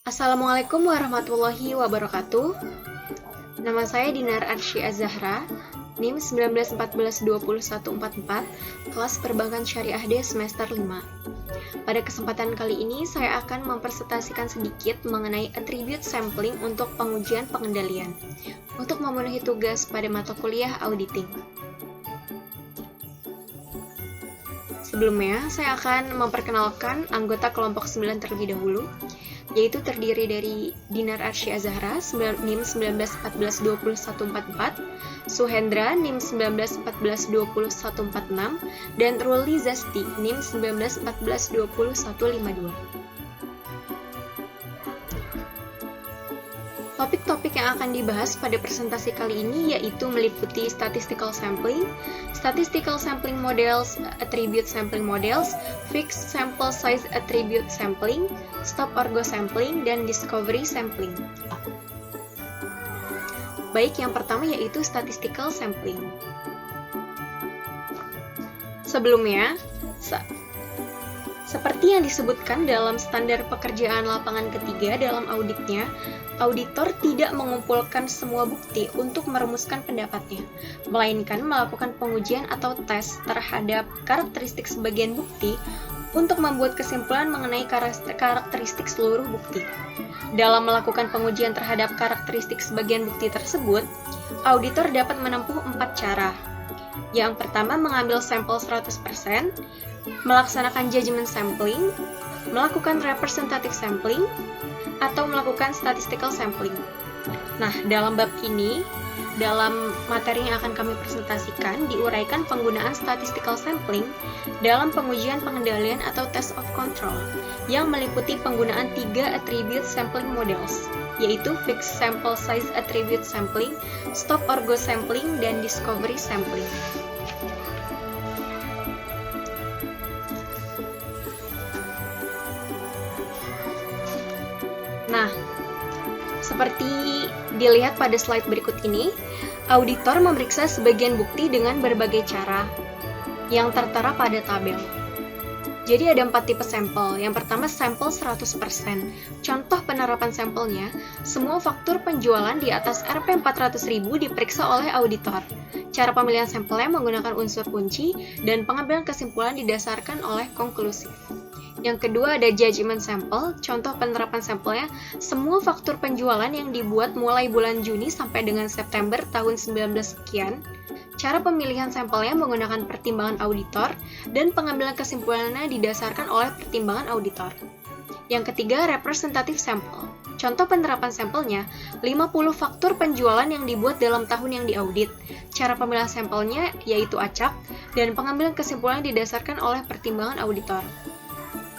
Assalamualaikum warahmatullahi wabarakatuh. Nama saya Dinar Arsy Az-Zahra, NIM 19142144, kelas Perbankan Syariah D semester 5. Pada kesempatan kali ini, saya akan mempresentasikan sedikit mengenai atribute sampling untuk pengujian pengendalian, untuk memenuhi tugas pada mata kuliah auditing. Sebelumnya, saya akan memperkenalkan anggota kelompok 9 terlebih dahulu, yaitu terdiri dari Dinar Arsy Az-Zahra, NIM 19142144, Suhendra, NIM 19142146, dan Ruli Zasti, NIM 19142152. Topik-topik yang akan dibahas pada presentasi kali ini yaitu meliputi statistical sampling models, attribute sampling models, fixed sample size attribute sampling, stop orgo sampling, dan discovery sampling. Baik, yang pertama yaitu statistical sampling. Sebelumnya, seperti yang disebutkan dalam standar pekerjaan lapangan ketiga dalam auditnya, auditor tidak mengumpulkan semua bukti untuk merumuskan pendapatnya, melainkan melakukan pengujian atau tes terhadap karakteristik sebagian bukti untuk membuat kesimpulan mengenai karakteristik seluruh bukti. Dalam melakukan pengujian terhadap karakteristik sebagian bukti tersebut, auditor dapat menempuh 4 cara. Yang pertama, mengambil sampel 100%, melaksanakan judgment sampling, melakukan representative sampling, atau melakukan statistical sampling. Nah, dalam bab ini, dalam materi yang akan kami presentasikan, diuraikan penggunaan statistical sampling dalam pengujian pengendalian atau test of control, yang meliputi penggunaan 3 attribute sampling models, yaitu fixed sample size attribute sampling, stop orgo sampling, dan discovery sampling. Nah, seperti dilihat pada slide berikut ini, auditor memeriksa sebagian bukti dengan berbagai cara yang tertera pada tabel. Jadi ada 4 tipe sampel. Yang pertama, sampel 100%. Contoh penerapan sampelnya, semua faktur penjualan di atas Rp400.000 diperiksa oleh auditor. Cara pemilihan sampelnya menggunakan unsur kunci dan pengambilan kesimpulan didasarkan oleh konklusif. Yang kedua ada judgment sample. Contoh penerapan sampelnya, semua faktur penjualan yang dibuat mulai bulan Juni sampai dengan September tahun 19 sekian. Cara pemilihan sampelnya menggunakan pertimbangan auditor dan pengambilan kesimpulannya didasarkan oleh pertimbangan auditor. Yang ketiga, representative sample. Contoh penerapan sampelnya, 50 faktur penjualan yang dibuat dalam tahun yang diaudit. Cara pemilihan sampelnya yaitu acak dan pengambilan kesimpulan didasarkan oleh pertimbangan auditor.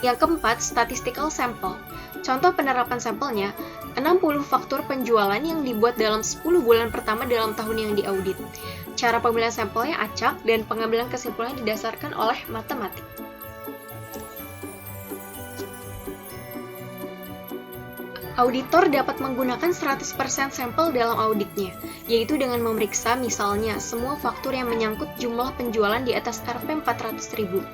Yang keempat, statistical sample. Contoh penerapan sampelnya, 60 faktur penjualan yang dibuat dalam 10 bulan pertama dalam tahun yang diaudit. Cara pemilihan sampelnya acak dan pengambilan kesimpulan didasarkan oleh matematik. Auditor dapat menggunakan 100% sampel dalam auditnya, yaitu dengan memeriksa misalnya semua faktur yang menyangkut jumlah penjualan di atas Rp400.000.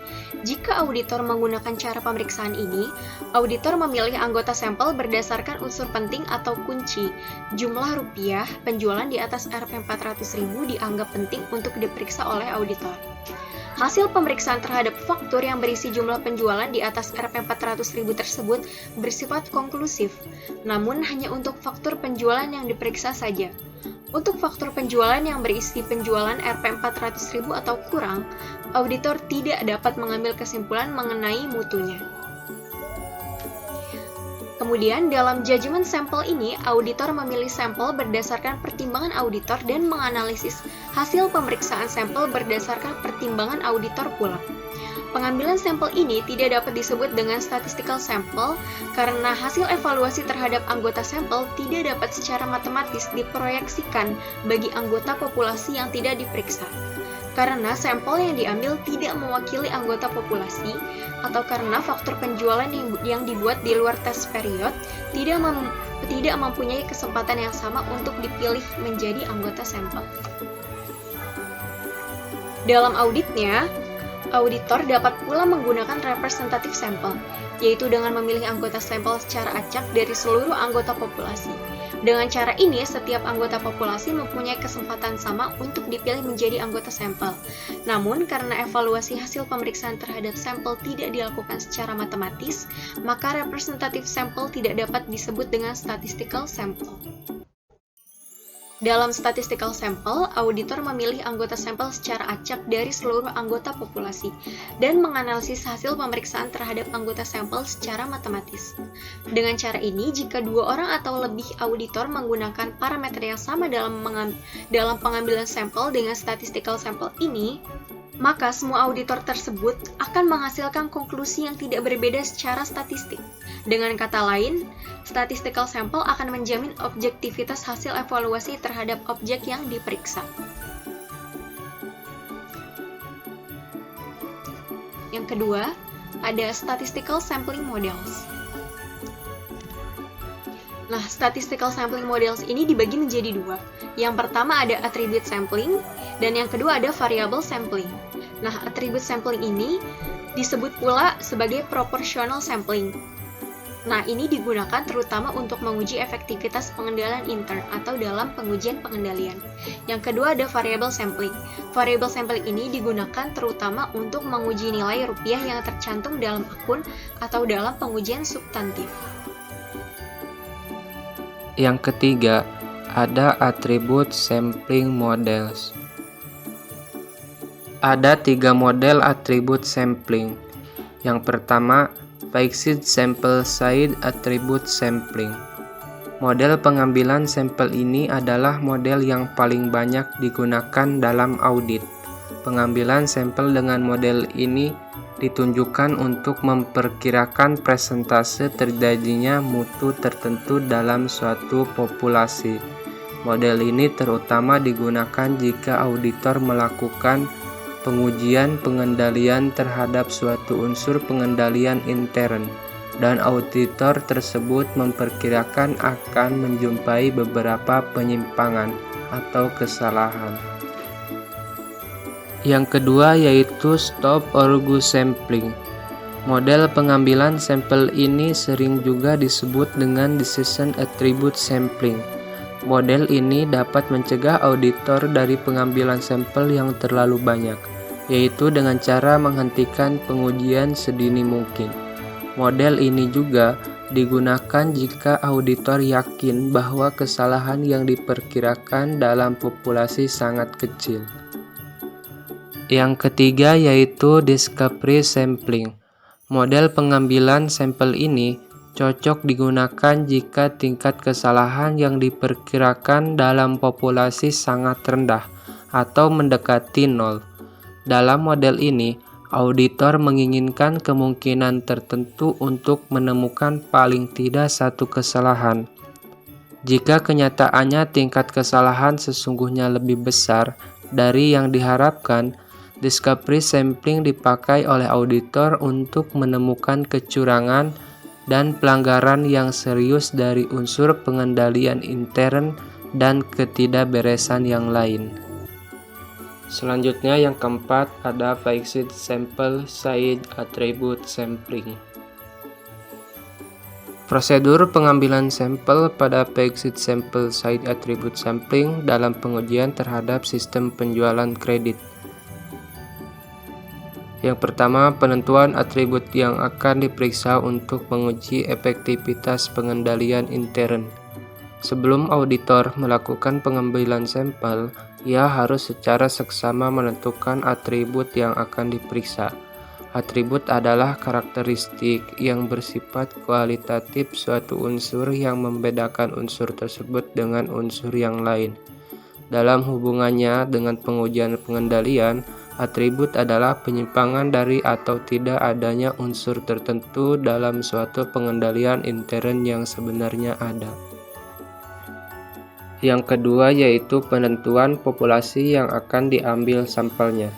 Jika auditor menggunakan cara pemeriksaan ini, auditor memilih anggota sampel berdasarkan unsur penting atau kunci. Jumlah rupiah penjualan di atas Rp400.000 dianggap penting untuk diperiksa oleh auditor. Hasil pemeriksaan terhadap faktur yang berisi jumlah penjualan di atas Rp400.000 tersebut bersifat konklusif, namun hanya untuk faktur penjualan yang diperiksa saja. Untuk faktur penjualan yang berisi penjualan Rp400.000 atau kurang, auditor tidak dapat mengambil kesimpulan mengenai mutunya. Kemudian, dalam judgment sampel ini, auditor memilih sampel berdasarkan pertimbangan auditor dan menganalisis hasil pemeriksaan sampel berdasarkan pertimbangan auditor pula. Pengambilan sampel ini tidak dapat disebut dengan statistical sample karena hasil evaluasi terhadap anggota sampel tidak dapat secara matematis diproyeksikan bagi anggota populasi yang tidak diperiksa. Karena sampel yang diambil tidak mewakili anggota populasi, atau karena faktur penjualan yang dibuat di luar tes period tidak mempunyai kesempatan yang sama untuk dipilih menjadi anggota sampel. Dalam auditnya, auditor dapat pula menggunakan representative sample. yaitu dengan memilih anggota sampel secara acak dari seluruh anggota populasi. Dengan cara ini, setiap anggota populasi mempunyai kesempatan sama untuk dipilih menjadi anggota sampel. Namun, karena evaluasi hasil pemeriksaan terhadap sampel tidak dilakukan secara matematis, maka representative sampel tidak dapat disebut dengan statistical sample. Dalam statistical sample, auditor memilih anggota sampel secara acak dari seluruh anggota populasi dan menganalisis hasil pemeriksaan terhadap anggota sampel secara matematis. Dengan cara ini, jika dua orang atau lebih auditor menggunakan parameter yang sama dalam pengambilan sampel dengan statistical sample ini, maka semua auditor tersebut akan menghasilkan konklusi yang tidak berbeda secara statistik. Dengan kata lain, statistical sample akan menjamin objektivitas hasil evaluasi terhadap objek yang diperiksa. Yang kedua, ada statistical sampling models. Nah, statistical sampling models ini dibagi menjadi dua. Yang pertama ada attribute sampling, dan yang kedua ada variable sampling. Nah, attribute sampling ini disebut pula sebagai proportional sampling. Nah, ini digunakan terutama untuk menguji efektivitas pengendalian intern atau dalam pengujian pengendalian. Yang kedua ada variable sampling. Variable sampling ini digunakan terutama untuk menguji nilai rupiah yang tercantum dalam akun atau dalam pengujian substantif. Yang ketiga, ada attribute sampling models. Ada 3 model attribute sampling. Yang pertama, Fixed Sample Size Attribute Sampling. Model pengambilan sampel ini adalah model yang paling banyak digunakan dalam audit. Pengambilan sampel dengan model ini ditunjukkan untuk memperkirakan persentase terjadinya mutu tertentu dalam suatu populasi. Model ini terutama digunakan jika auditor melakukan pengujian pengendalian terhadap suatu unsur pengendalian intern, dan auditor tersebut memperkirakan akan menjumpai beberapa penyimpangan atau kesalahan. Yang kedua yaitu stop or go sampling. Model pengambilan sampel ini sering juga disebut dengan decision attribute sampling. Model ini dapat mencegah auditor dari pengambilan sampel yang terlalu banyak, yaitu dengan cara menghentikan pengujian sedini mungkin. Model ini juga digunakan jika auditor yakin bahwa kesalahan yang diperkirakan dalam populasi sangat kecil. Yang ketiga yaitu discrete sampling. Model pengambilan sampel ini cocok digunakan jika tingkat kesalahan yang diperkirakan dalam populasi sangat rendah atau mendekati nol. Dalam model ini, auditor menginginkan kemungkinan tertentu untuk menemukan paling tidak satu kesalahan. Jika kenyataannya tingkat kesalahan sesungguhnya lebih besar dari yang diharapkan, discrete sampling dipakai oleh auditor untuk menemukan kecurangan dan pelanggaran yang serius dari unsur pengendalian intern dan ketidakberesan yang lain. Selanjutnya yang keempat ada Fixed Sample Size Attribute Sampling. Prosedur pengambilan sampel pada Fixed Sample Size Attribute Sampling dalam pengujian terhadap sistem penjualan kredit. Yang pertama, penentuan atribut yang akan diperiksa untuk menguji efektivitas pengendalian intern. Sebelum auditor melakukan pengambilan sampel, ia harus secara seksama menentukan atribut yang akan diperiksa. Atribut adalah karakteristik yang bersifat kualitatif suatu unsur yang membedakan unsur tersebut dengan unsur yang lain. Dalam hubungannya dengan pengujian pengendalian, atribut adalah penyimpangan dari atau tidak adanya unsur tertentu dalam suatu pengendalian intern yang sebenarnya ada. Yang kedua yaitu penentuan populasi yang akan diambil sampelnya.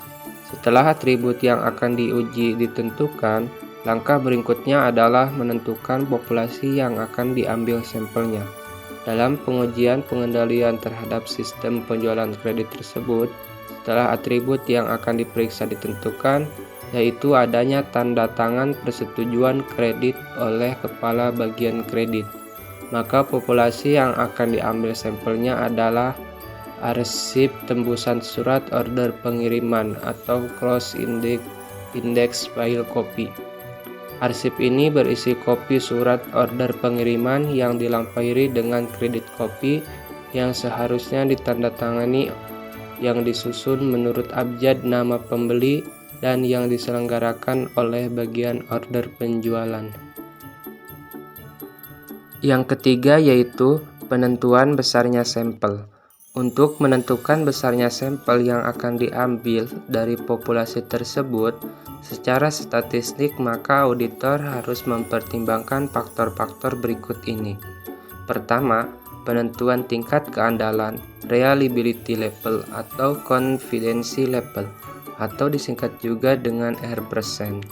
Setelah atribut yang akan diuji ditentukan, langkah berikutnya adalah menentukan populasi yang akan diambil sampelnya. Dalam pengujian pengendalian terhadap sistem penjualan kredit tersebut, setelah atribut yang akan diperiksa ditentukan, yaitu adanya tanda tangan persetujuan kredit oleh kepala bagian kredit. Maka populasi yang akan diambil sampelnya adalah arsip tembusan surat order pengiriman atau cross index file copy. Arsip ini berisi kopi surat order pengiriman yang dilampiri dengan kredit kopi yang seharusnya ditandatangani, yang disusun menurut abjad nama pembeli, dan yang diselenggarakan oleh bagian order penjualan. Yang ketiga yaitu penentuan besarnya sampel. Untuk menentukan besarnya sampel yang akan diambil dari populasi tersebut secara statistik, maka auditor harus mempertimbangkan faktor-faktor berikut ini. Pertama, penentuan tingkat keandalan, reliability level atau confidence level, atau disingkat juga dengan R%.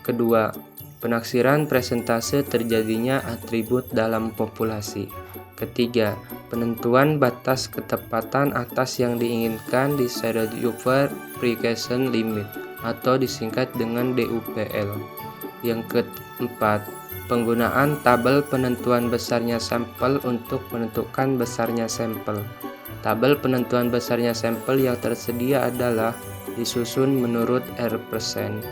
Kedua, penaksiran presentase terjadinya atribut dalam populasi. Ketiga, penentuan batas ketepatan atas yang diinginkan di Verification Limit atau disingkat dengan DUPL. Yang keempat, penggunaan tabel penentuan besarnya sampel untuk menentukan besarnya sampel. Tabel penentuan besarnya sampel yang tersedia adalah disusun menurut R%.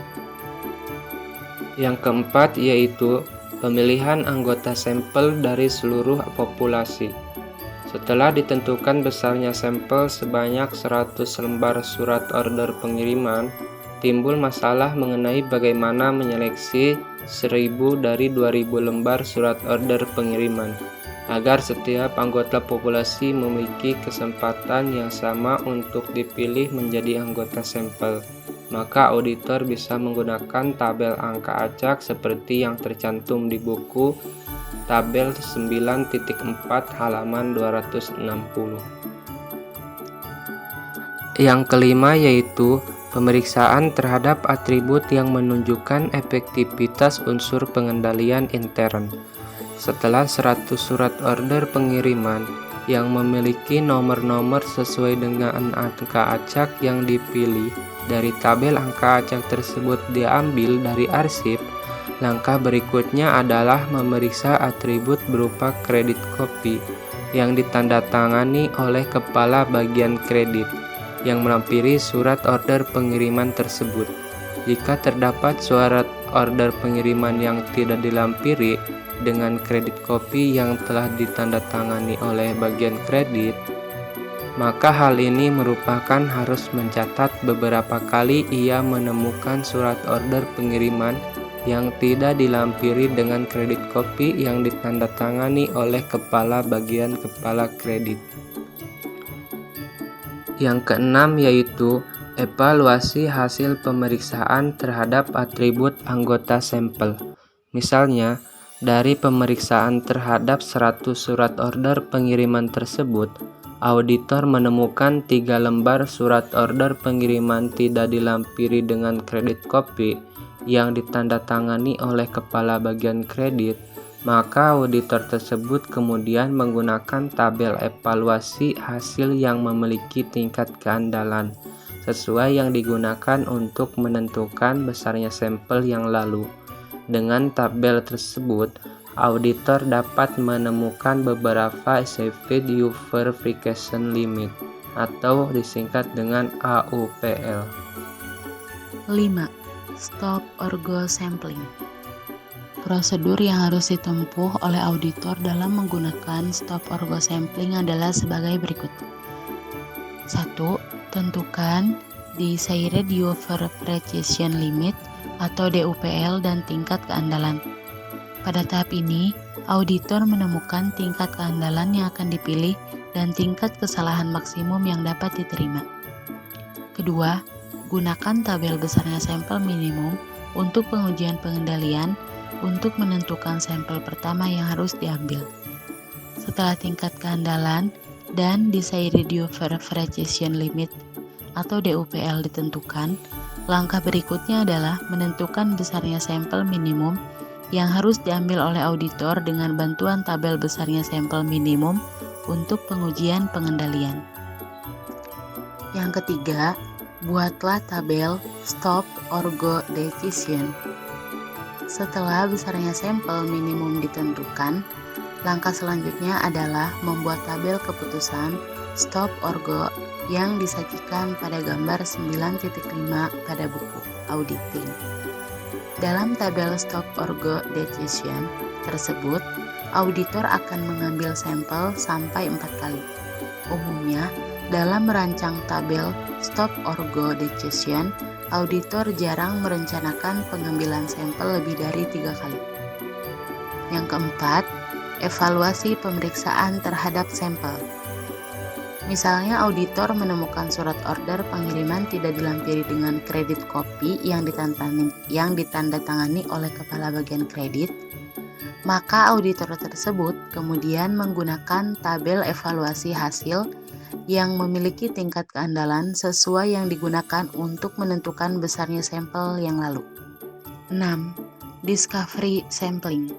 Yang keempat yaitu pemilihan anggota sampel dari seluruh populasi. Setelah ditentukan besarnya sampel sebanyak 100 lembar surat order pengiriman, timbul masalah mengenai bagaimana menyeleksi 1000 dari 2000 lembar surat order pengiriman, agar setiap anggota populasi memiliki kesempatan yang sama untuk dipilih menjadi anggota sampel. Maka auditor bisa menggunakan tabel angka acak seperti yang tercantum di buku tabel 9.4 halaman 260. Yang kelima yaitu pemeriksaan terhadap atribut yang menunjukkan efektivitas unsur pengendalian intern. Setelah 100 surat order pengiriman yang memiliki nomor-nomor sesuai dengan angka acak yang dipilih dari tabel angka acak tersebut diambil dari arsip, langkah berikutnya adalah memeriksa atribut berupa kredit kopi yang ditandatangani oleh kepala bagian kredit yang melampiri surat order pengiriman tersebut. Jika terdapat surat order pengiriman yang tidak dilampiri dengan kredit kopi yang telah ditandatangani oleh bagian kredit, maka hal ini merupakan harus mencatat beberapa kali ia menemukan surat order pengiriman yang tidak dilampiri dengan kredit kopi yang ditandatangani oleh kepala bagian kepala kredit. Yang keenam yaitu evaluasi hasil pemeriksaan terhadap atribut anggota sampel. Misalnya, dari pemeriksaan terhadap 100 surat order pengiriman tersebut, auditor menemukan 3 lembar surat order pengiriman tidak dilampiri dengan kredit kopi yang ditandatangani oleh kepala bagian kredit, maka auditor tersebut kemudian menggunakan tabel evaluasi hasil yang memiliki tingkat keandalan sesuai yang digunakan untuk menentukan besarnya sampel yang lalu. Dengan tabel tersebut, auditor dapat menemukan beberapa SVD Verification Limit atau disingkat dengan AUPL. 5. Stop or go sampling. Prosedur yang harus ditempuh oleh auditor dalam menggunakan stop or go sampling adalah sebagai berikut. 1. Tentukan Desired Verification Limit atau DUPL dan tingkat keandalan. Pada tahap ini, auditor menemukan tingkat keandalan yang akan dipilih dan tingkat kesalahan maksimum yang dapat diterima. Kedua, gunakan tabel besarnya sampel minimum untuk pengujian pengendalian untuk menentukan sampel pertama yang harus diambil. Setelah tingkat keandalan dan Desired Verification Limit atau DUPL ditentukan, langkah berikutnya adalah menentukan besarnya sampel minimum yang harus diambil oleh auditor dengan bantuan tabel besarnya sampel minimum untuk pengujian pengendalian. Yang ketiga, Buatlah tabel stop or go decision. Setelah besarnya sampel minimum ditentukan, langkah selanjutnya adalah membuat tabel keputusan stop or go yang disajikan pada gambar 9.5 pada buku auditing. Dalam tabel stop or go decision tersebut, auditor akan mengambil sampel sampai 4 kali. Umumnya, dalam merancang tabel stop or go decision, auditor jarang merencanakan pengambilan sampel lebih dari 3 kali. Yang keempat, evaluasi pemeriksaan terhadap sampel. Misalnya auditor menemukan surat order pengiriman tidak dilampiri dengan kredit kopi yang ditandatangani oleh kepala bagian kredit, maka auditor tersebut kemudian menggunakan tabel evaluasi hasil yang memiliki tingkat keandalan sesuai yang digunakan untuk menentukan besarnya sampel yang lalu. 6. Discovery sampling.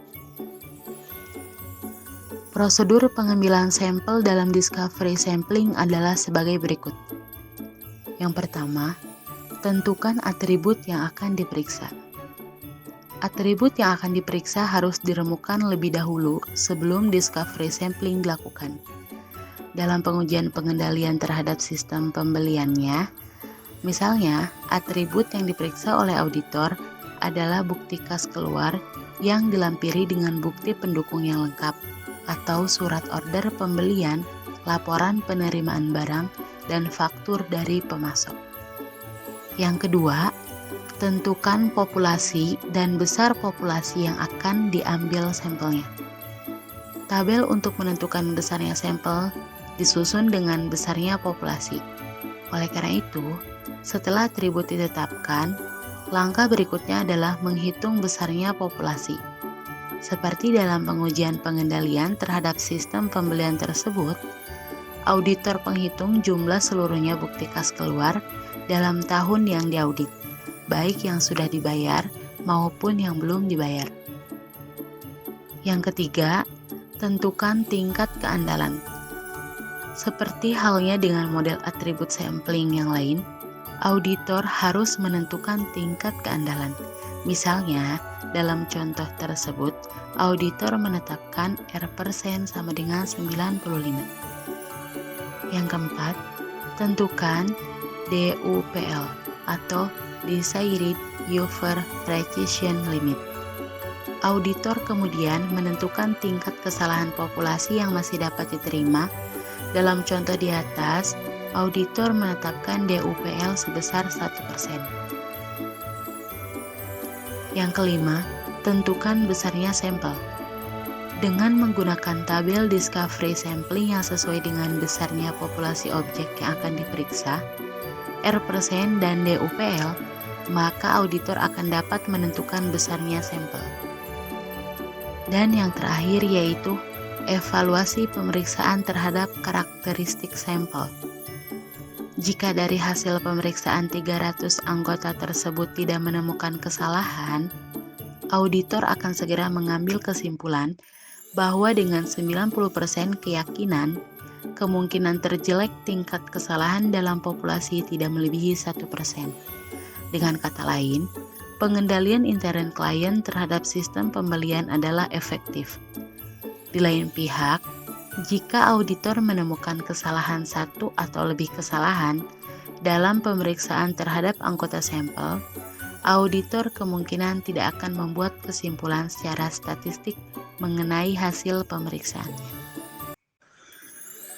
Prosedur pengambilan sampel dalam discovery sampling adalah sebagai berikut. Yang pertama, tentukan atribut yang akan diperiksa. Atribut yang akan diperiksa harus diremukkan lebih dahulu sebelum discovery sampling dilakukan. Dalam pengujian pengendalian terhadap sistem pembeliannya, misalnya atribut yang diperiksa oleh auditor adalah bukti kas keluar yang dilampiri dengan bukti pendukung yang lengkap, atau surat order pembelian, laporan penerimaan barang, dan faktur dari pemasok. Yang kedua, tentukan populasi dan besar populasi yang akan diambil sampelnya. Tabel untuk menentukan besarnya sampel disusun dengan besarnya populasi. Oleh karena itu, setelah atribut ditetapkan, langkah berikutnya adalah menghitung besarnya populasi. Seperti dalam pengujian pengendalian terhadap sistem pembelian tersebut, auditor penghitung jumlah seluruhnya bukti kas keluar dalam tahun yang diaudit, baik yang sudah dibayar maupun yang belum dibayar. Yang ketiga, tentukan tingkat keandalan. Seperti halnya dengan model atribut sampling yang lain, auditor harus menentukan tingkat keandalan. Misalnya, dalam contoh tersebut, auditor menetapkan R% sama dengan 95. Yang keempat, tentukan DUPL atau Desired User Precision Limit. Auditor kemudian menentukan tingkat kesalahan populasi yang masih dapat diterima. Dalam contoh di atas, auditor menetapkan DUPL sebesar 1%. Yang kelima, tentukan besarnya sampel. Dengan menggunakan tabel discovery sampling yang sesuai dengan besarnya populasi objek yang akan diperiksa, R% dan DUPL, maka auditor akan dapat menentukan besarnya sampel. Dan yang terakhir yaitu evaluasi pemeriksaan terhadap karakteristik sampel. Jika dari hasil pemeriksaan 300 anggota tersebut tidak menemukan kesalahan, auditor akan segera mengambil kesimpulan bahwa dengan 90% keyakinan, kemungkinan terjelek tingkat kesalahan dalam populasi tidak melebihi 1%. Dengan kata lain, pengendalian intern klien terhadap sistem pembelian adalah efektif. Di lain pihak, jika auditor menemukan kesalahan satu atau lebih kesalahan dalam pemeriksaan terhadap anggota sampel, auditor kemungkinan tidak akan membuat kesimpulan secara statistik mengenai hasil pemeriksaannya.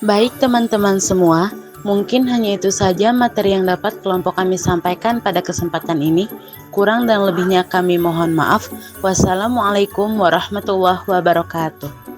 Baik teman-teman semua, mungkin hanya itu saja materi yang dapat kelompok kami sampaikan pada kesempatan ini. Kurang dan lebihnya kami mohon maaf. Wassalamualaikum warahmatullahi wabarakatuh.